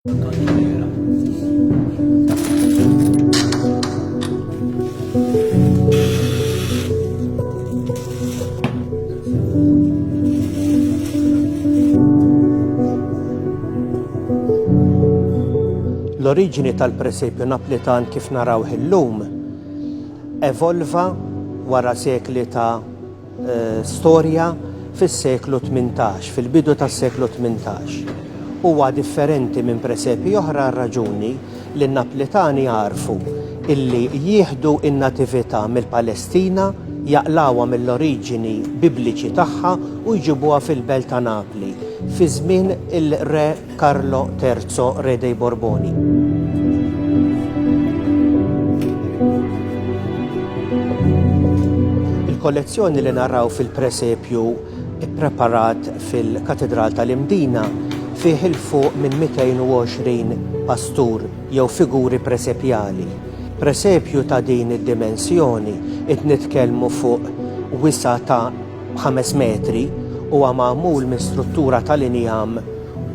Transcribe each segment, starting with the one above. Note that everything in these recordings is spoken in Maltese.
L-oriġini tal-presepju Napolitan kif narawh illum evolva wara sekli ta' storja fis-seklu 18, fil-bidu tas-seklu 18. Huwa differenti minn presepji oħra raġuni li n-Napolitani għarfu illi jieħdu n-natività mill-Palestina, jaqlawha mill-oriġini bibliċi tagħha u jġibuha fil-belt ta' Napli fi żmien il-Re Carlo III, Re dei Borboni. Il-kollezzjoni li naraw fil-presepju ippreparat fil-Katedral tal-Imdina fih il-fuq minn 220 pastur jew figuri presepjali. Presepju ta' din id-dimensjoni qed nitkellmu fuq wisa ta' 5 metri huwa magħmul minn struttura tal-injam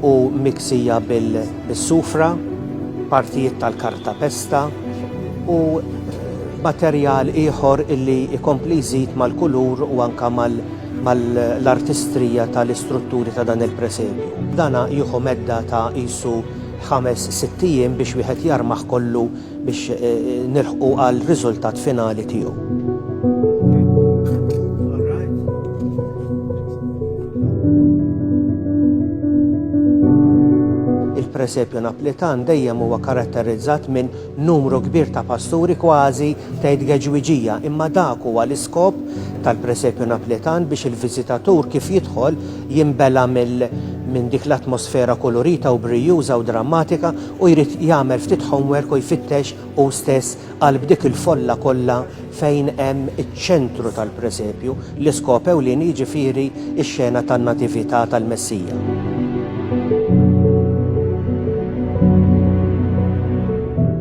u miksija bil-sufra, partijiet tal-kartapesta u materjal ieħor illi ikompli jżid mal-kulur u anke mal-artistrija tal-istrutturi ta' dan il-presepju. Dana jieħu medda ta' qisu 5-6 ijiem biex wieħed jarmaħ kollu biex nilħqu għal riżultat finali tiegħu. Il-presepju Napolitan dejjem huwa karatterizzat minn numru kbir ta' pasturi kważi tgħid geġwiġija, imma dak huwa l-iskop tal-presepju Napolitan biex il-viżitatur kif jidħol jinbela minn dik l-atmosfera kolorita u brijjuża u drammatika u jrid jagħmel ftit homework u jfittex hu stess qalb dik il-folla kollha fejn hemm iċ-ċentru tal-presepju l-iskop ewlieni jiġifieri x-xena tan-natività tal-Messija.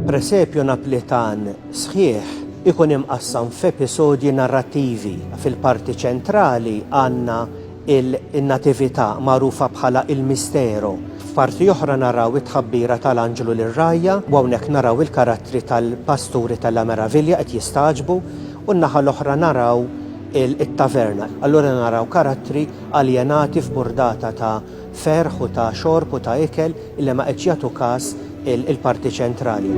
Presepju Napolitan sħiħ ikun imqassam f'episodji narrattivi. Fil-parti ċentrali għandna il-natività magħrufa bħala il-mistero. F'parti oħra naraw it-tħabbira tal-Anġelu lir-Rajja u hawnhekk naraw il-karattri tal-pasturi tal-La Meraviglia qed jistaġbu u n-naħa l-oħra naraw it-taverna. Allura naraw karattri aljenati f'burdata ta' ferħ u ta' xorb u ta' ikel illi ma qed jagħtu każ il-parti ċentrali.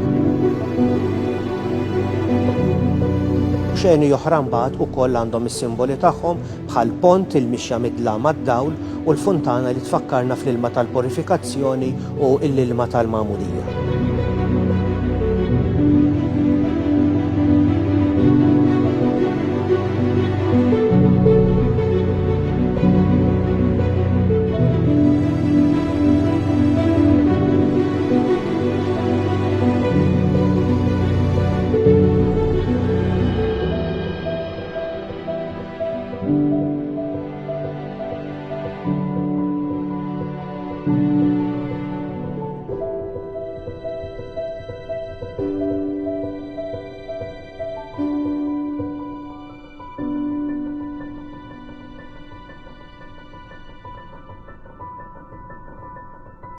Xeni oħra mbagħad ukoll għandhom is-simboli tagħhom bħal pont il-mixja midla mad-dawl u l-funtana li tfakkarna fl-ilma tal-purifikazzjoni u l-ilma tal-magħmudija.